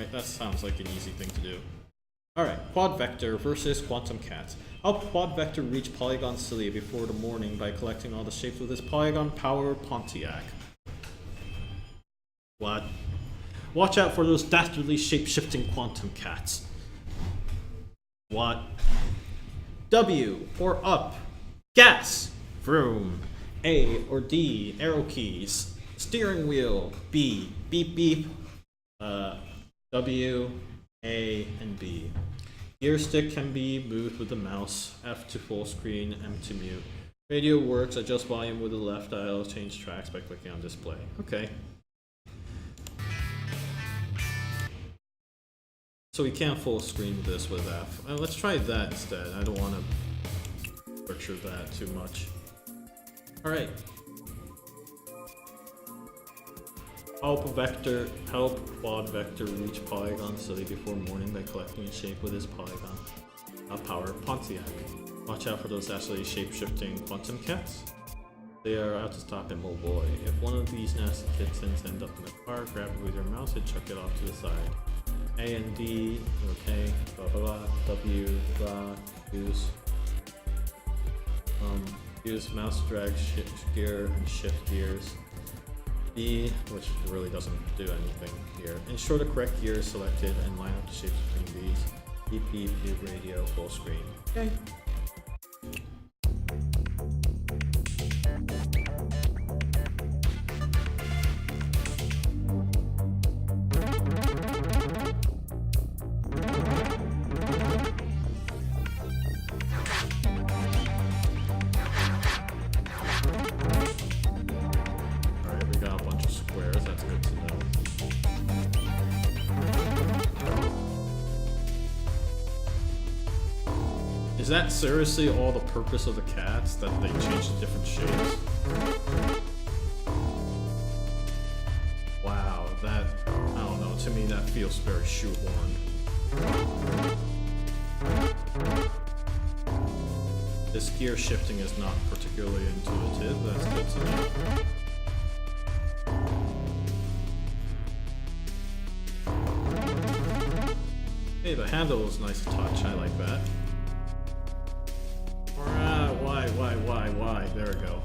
Alright, that sounds like an easy thing to do. Alright, Quad Vector versus Quantum Cat. Help Quad Vector reach Polygon Cilia before the morning by collecting all the shapes with his Polygon-powered Pontiac. What? Watch out for those dastardly shape-shifting Quantum Cats. What? W or up. Gas. Vroom. A or D. Arrow keys. Steering wheel. B. Beep beep. W, A, and B. Gear stick can be moved with the mouse. F to full screen. M to mute. Radio works. Adjust volume with the left dial. Change tracks by clicking on display. Okay. So we can't full screen this with F. Let's try that instead. I don't want to butcher that too much. Alright. Help Quad Vector reach Polygon Cilia before morning by collecting a shape with his Polygon powered Pontiac. Watch out for those actually shape-shifting Quantum Cats. They are out to stop him, oh boy. If one of these nasty kittens end up in the car, grab it with your mouse and chuck it off to the side. A and D, okay, blah blah blah, W, blah, use mouse drag, shift gear, and shift gears. B, which really doesn't do anything here. Ensure the correct gear is selected and line up the shapes between these. Beep beep, mute radio, full screen. Okay. Is that seriously all the purpose of the cats? That they change the different shapes? Wow, that... I don't know, to me that feels very shoehorned. This gear shifting is not particularly intuitive, that's good to know. Hey, the handle is nice to touch, I like that. Why? There we go.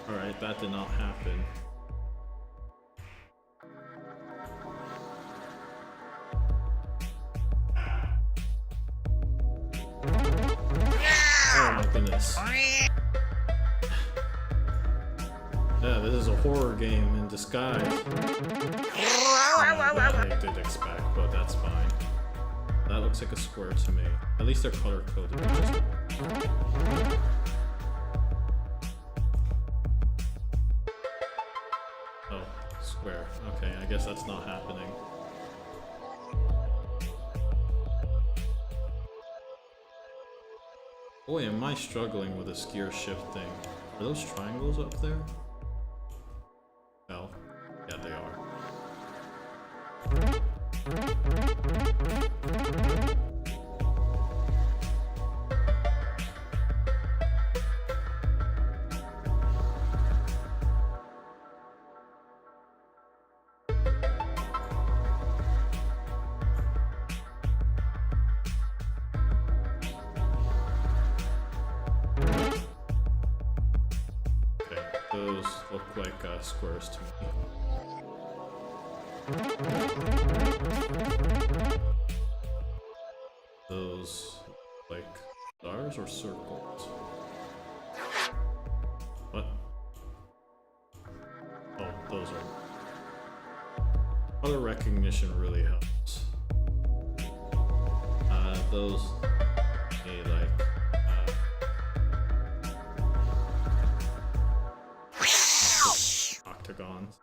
Alright, that did not happen. Oh my goodness. Yeah, this is a horror game in disguise. I did expect, but that's fine. That looks like a square to me. At least they're color coded. Oh, square. Okay, I guess that's not happening. Boy, am I struggling with this gear shift thing. Are those triangles up there? Well, yeah, they are. Those look like squares to me. Those like stars or circles? What? Oh, those are... Color recognition really helps. Those... Okay, like... octagons.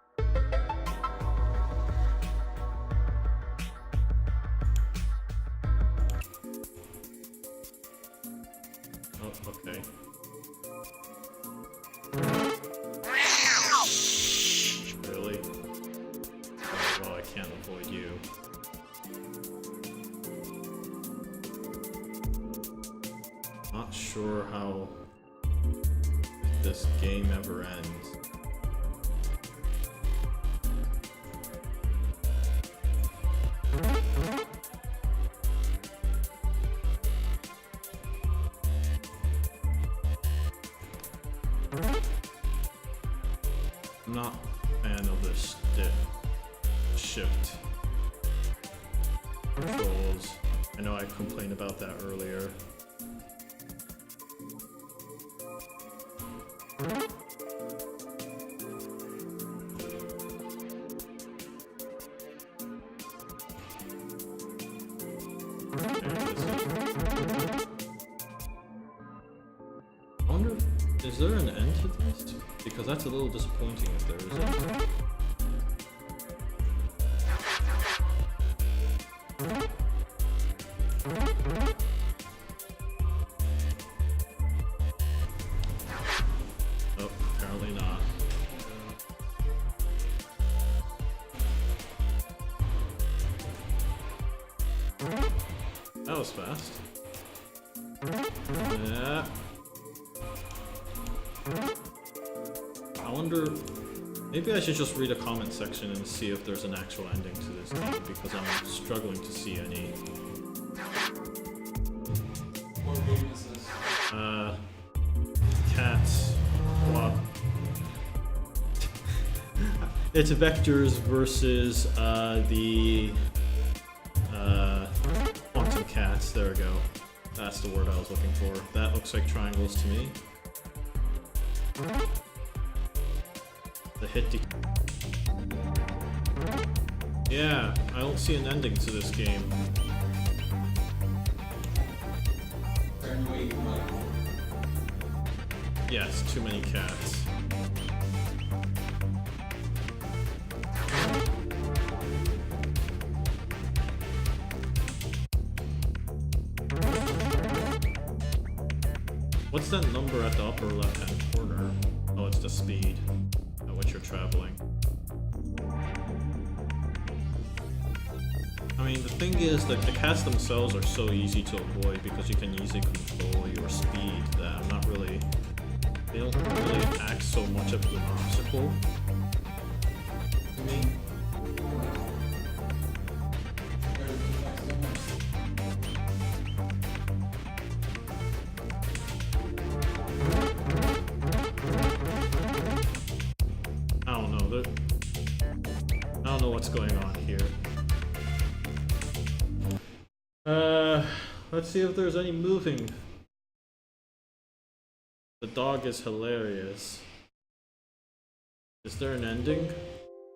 Oh, okay. Really? Oh, well, I can't avoid you. not sure how this game ever ends. I'm not a fan of this shift controls. I know I complained about that earlier. I wonder, is there an end to this? Because that's a little disappointing if there isn't. Oh, apparently not. That was fast. Yeah. I wonder, maybe I should just read a comment section and see if there's an actual ending to this game, because I'm struggling to see any. What game is this? Cats. What? It's vectors versus the quantum cats. There we go. That's the word I was looking for. That looks like triangles to me. The hit. Yeah, I don't see an ending to this game. Yes, too many cats. What's that number at the upper left-hand corner? Oh, it's the speed at which you're traveling. I mean, the thing is that the cats themselves are so easy to avoid because you can easily control your speed that I'm not really... They don't really act so much of an obstacle. I mean... I don't know what's going on here. Let's see if there's any moving. The dog is hilarious. Is there an ending?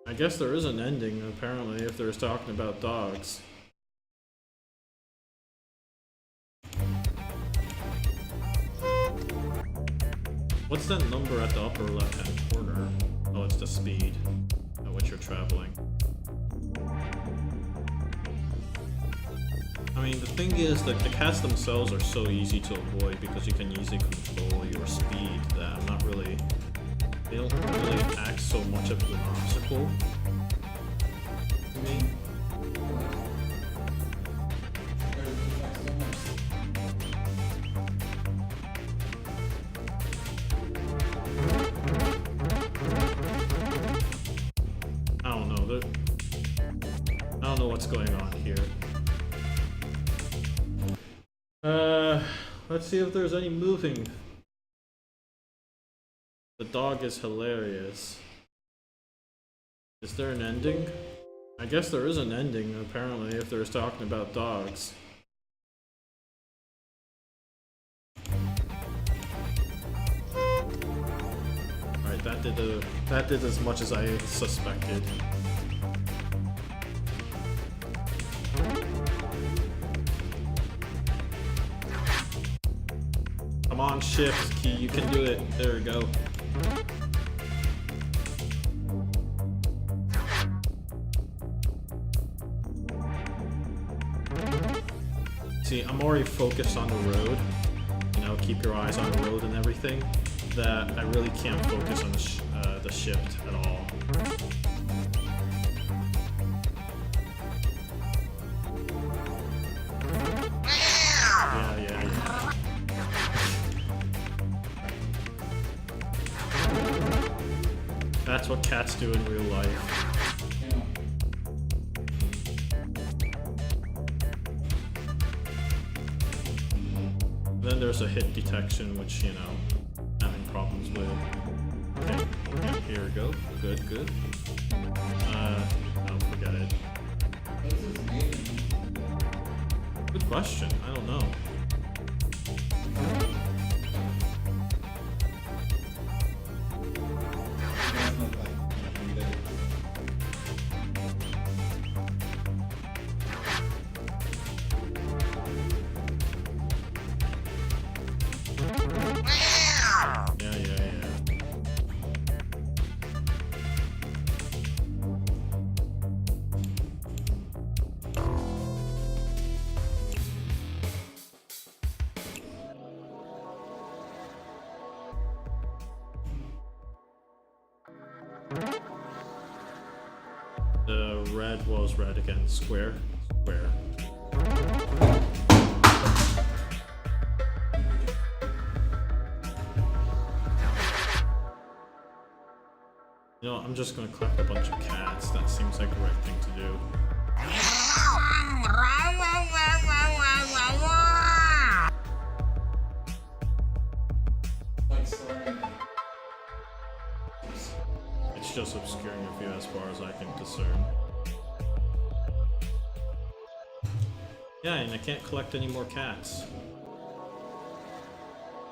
I guess there is an ending, apparently, if they're talking about dogs. What's that number at the upper left-hand corner? Oh, it's the speed at which you're traveling. I mean, the thing is that the cats themselves are so easy to avoid because you can easily control your speed that I'm not really... They don't really act so much of an obstacle. I mean... I don't know what's going on here. Let's see if there's any moving. The dog is hilarious. Is there an ending? I guess there is an ending, apparently, if they're talking about dogs. Alright, that did as much as I suspected. Come on, shift key, you can do it. There we go. See, I'm already focused on the road. You know, keep your eyes on the road and everything. That I really can't focus on the shift at all. Yeah. That's what cats do in real life. Yeah. Then there's a hit detection, which, you know, having problems with. Okay, here we go. Good, good. No, forget it. What's his name? Good question. I don't know. Doesn't look like related. Yeah, yeah, yeah. The red was red again. Square. Square. You know, I'm just gonna collect a bunch of cats. That seems like the right thing to do. Like slurring. It's just obscuring your view as far as I can discern. Yeah, and I can't collect any more cats.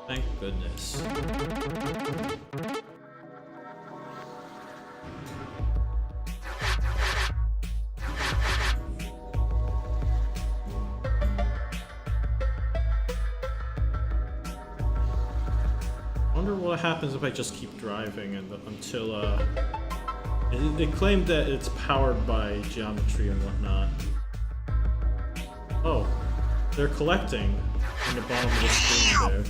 Thank goodness. I wonder what happens if I just keep driving and until they claim that it's powered by geometry and whatnot. Oh, they're collecting in the bottom of the screen there.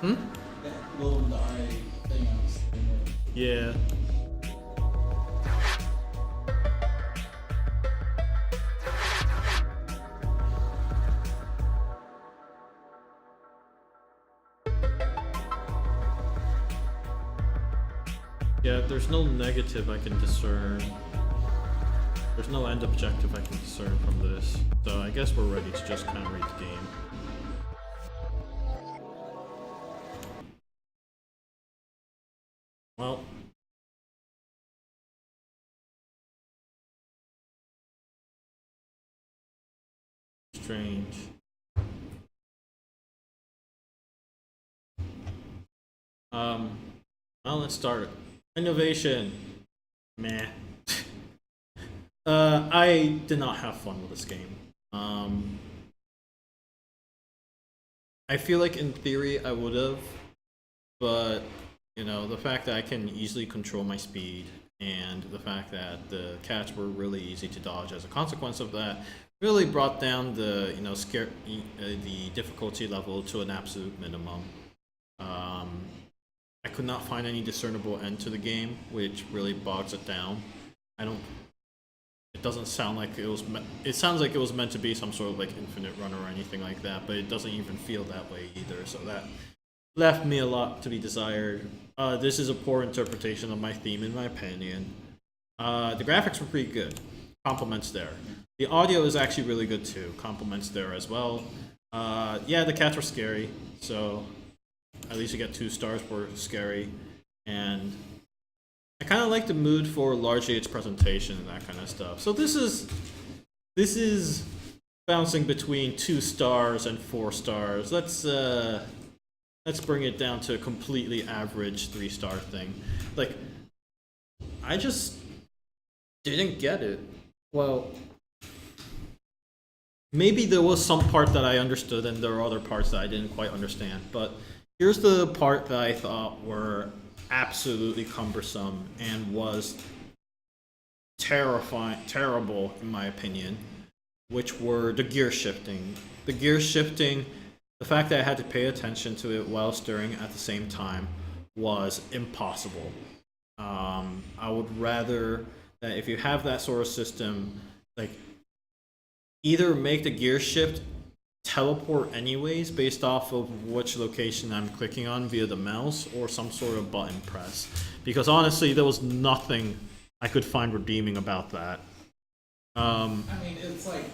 Hmm? That Ludum Dare thing I was thinking. Yeah. Yeah, there's no negative I can discern. There's no end objective I can discern from this. So I guess we're ready to just kind of read the game. Well. Strange. Well, let's start. Innovation. Meh. I did not have fun with this game. I feel like in theory I would have, but you know, the fact that I can easily control my speed and the fact that the cats were really easy to dodge as a consequence of that really brought down the, you know, the difficulty level to an absolute minimum. I could not find any discernible end to the game, which really bogs it down. It doesn't sound like it was. It sounds like it was meant to be some sort of like infinite run or anything like that, but it doesn't even feel that way either. So that left me a lot to be desired. This is a poor interpretation of my theme, in my opinion. The graphics were pretty good. Compliments there. The audio is actually really good too. Compliments there as well. Yeah, the cats were scary, so at least you get 2 stars for scary. And I kind of like the mood for largely its presentation and that kind of stuff. So this is bouncing between 2 stars and 4 stars. Let's bring it down to a completely average 3-star thing. Like, I just didn't get it. Well, maybe there was some part that I understood and there are other parts that I didn't quite understand. But here's the part that I thought were absolutely cumbersome and was terrible in my opinion, which were the gear shifting. The gear shifting, the fact that I had to pay attention to it while steering at the same time was impossible. I would rather that if you have that sort of system, like either make the gear shift teleport anyways based off of which location I'm clicking on via the mouse or some sort of button press. Because honestly, there was nothing I could find redeeming about that. I mean, it's like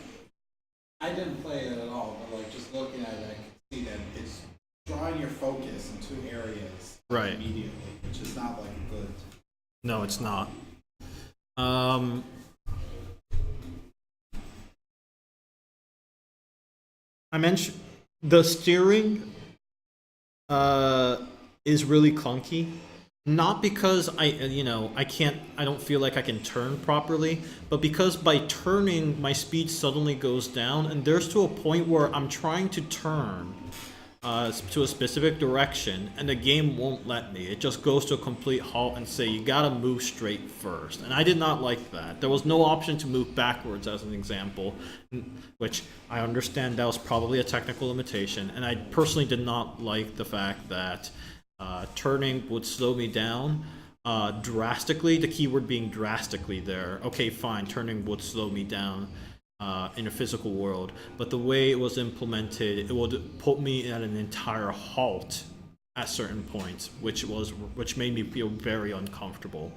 I didn't play it at all, but like just looking at it, I can see that it's drawing your focus in two areas Right. immediately, which is not like a good. No, it's not. Um, I mentioned the steering is really clunky. Not because I don't feel like I can turn properly, but because by turning, my speed suddenly goes down, and there's to a point where I'm trying to turn to a specific direction, and the game won't let me. It just goes to a complete halt and say you gotta move straight first, and I did not like that. There was no option to move backwards, as an example, which I understand that was probably a technical limitation, and I personally did not like the fact that turning would slow me down drastically. The keyword being drastically there. Okay, fine, turning would slow me down in a physical world, but the way it was implemented, it would put me at an entire halt at certain points, which made me feel very uncomfortable.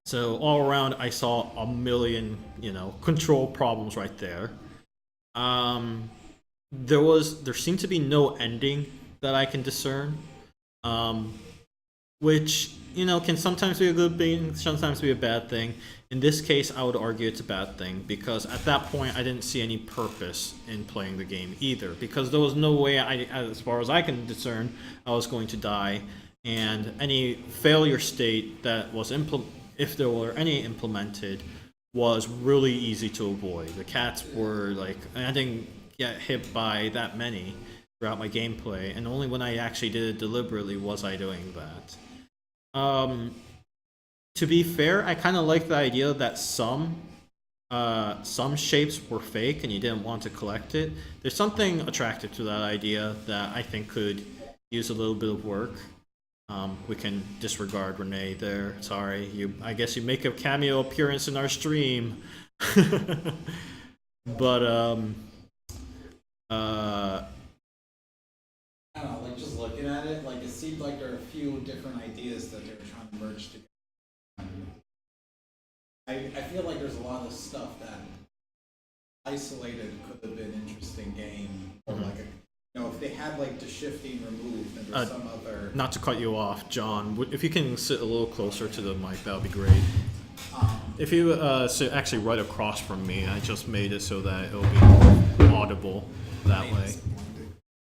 So all around, I saw a million, control problems right there. There seemed to be no ending that I can discern, which can sometimes be a good thing, sometimes be a bad thing. In this case, I would argue it's a bad thing because at that point I didn't see any purpose in playing the game either, because there was no way as far as I can discern, I was going to die, and any failure state that was if there were any implemented, was really easy to avoid. The cats were like, I didn't get hit by that many throughout my gameplay, and only when I actually did it deliberately was I doing that. To be fair, I kind of like the idea that some shapes were fake and you didn't want to collect it. There's something attractive to that idea that I think could use a little bit of work. We can disregard Renee there. Sorry, I guess you make a cameo appearance in our stream. But I don't know, like just looking at it, like it seemed like there are a few different ideas that they were trying to merge together. I feel like there's a lot of stuff that isolated could have been interesting game, or like if they had like the shifting removed and there's some other. Not to cut you off, John, if you can sit a little closer to the mic, that would be great. If you sit actually right across from me, I just made it so that it'll be more audible that way.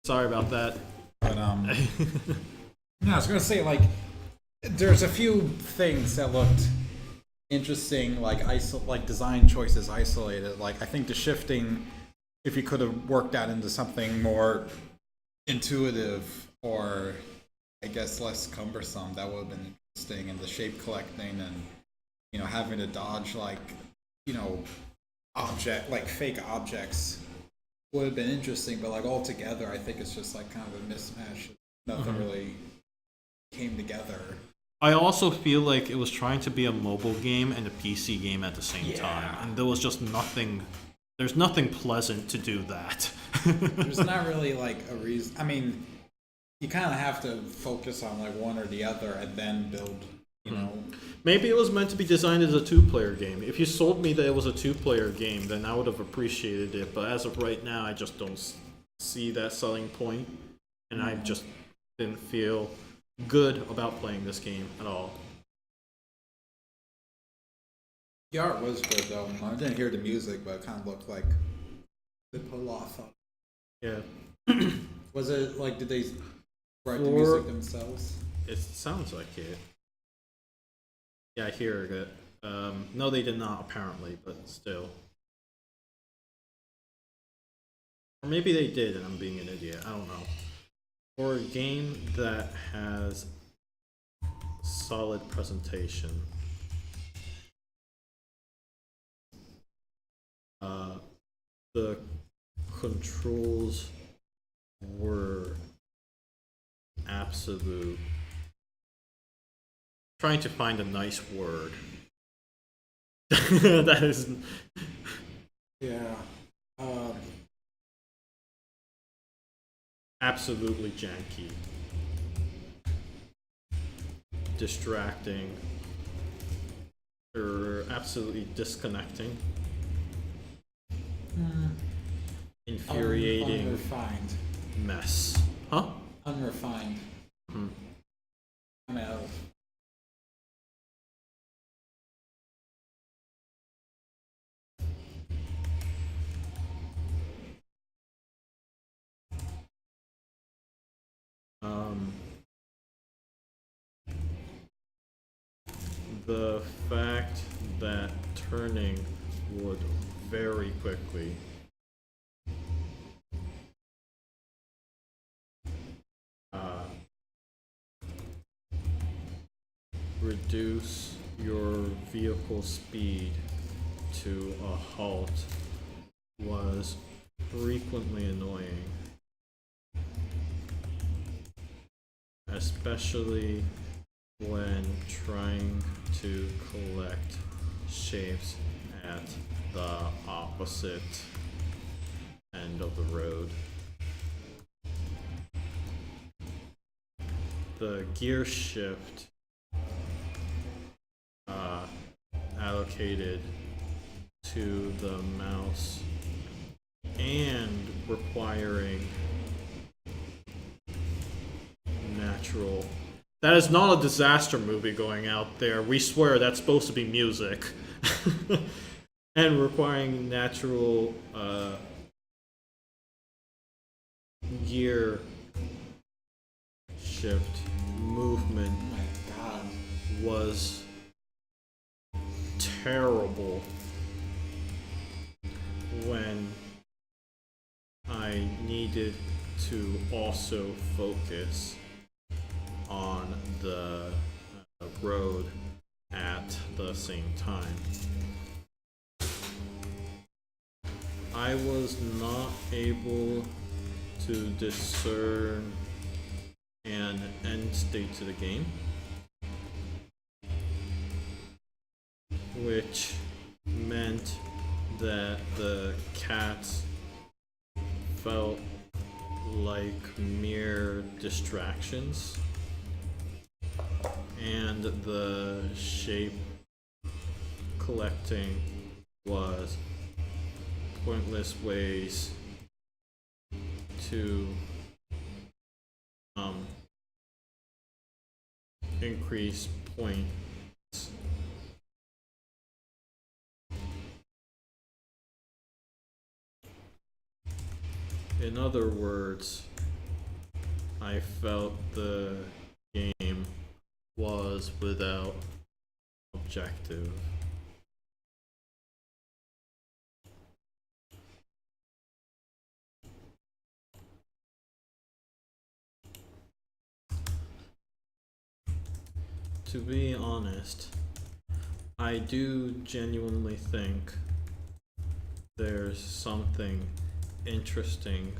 Sorry about that. But no, I was gonna say like there's a few things that looked interesting, like design choices isolated. Like I think the shifting, if you could have worked that into something more intuitive or I guess less cumbersome, that would have been interesting. And the shape collecting and having to dodge fake objects would have been interesting, but like altogether I think it's just like kind of a mismatch. Nothing really came together. I also feel like it was trying to be a mobile game and a PC game at the same time, and there was just nothing. There's nothing pleasant to do that. There's not really like a reason. I mean, you kind of have to focus on like one or the other and then build. Maybe it was meant to be designed as a two-player game. If you sold me that it was a two-player game, then I would have appreciated it. But as of right now, I just don't see that selling point, and I just didn't feel good about playing this game at all. The art was good though. I didn't hear the music, but it kind of looked like they put a lot of thought. Yeah. Was it like, did they write the music themselves? It sounds like it. Yeah, I hear it. No, they did not, apparently, but still. Or maybe they did, and I'm being an idiot. I don't know. For a game that has solid presentation, the controls were absolute. Trying to find a nice word. That is. Yeah. Absolutely janky. Distracting. Or absolutely disconnecting. Infuriating. Unrefined. Mess. Huh? Unrefined. Hmm. I'm out of. The fact that turning would very quickly reduce your vehicle speed to a halt was frequently annoying, especially when trying to collect shapes at the opposite end of the road. The gear shift allocated to the mouse and requiring natural. That is not a disaster movie going out there. We swear that's supposed to be music. And requiring natural gear shift movement Oh my god. was terrible when I needed to also focus on the road at the same time. I was not able to discern an end state to the game, which meant that the cats felt like mere distractions, and the shape collecting was pointless ways to increase points. In other words, I felt the game was without objective. To be honest, I do genuinely think there's something interesting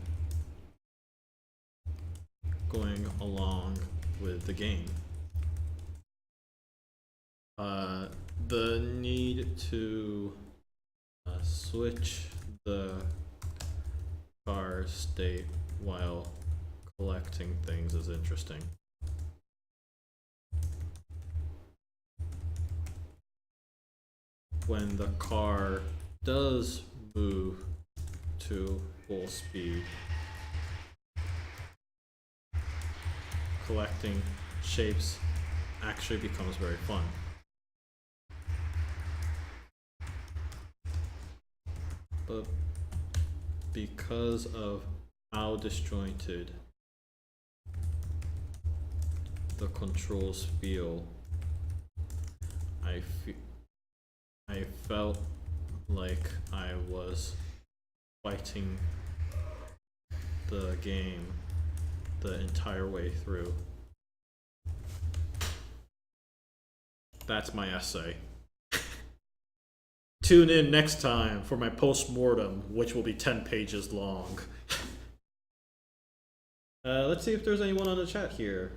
going along with the game. The need to switch the car state while collecting things is interesting. When the car does move to full speed, collecting shapes actually becomes very fun. But because of how disjointed the controls feel, I felt like I was fighting the game the entire way through. That's my essay. Tune in next time for my post-mortem, which will be 10 pages long. Let's see if there's anyone on the chat here.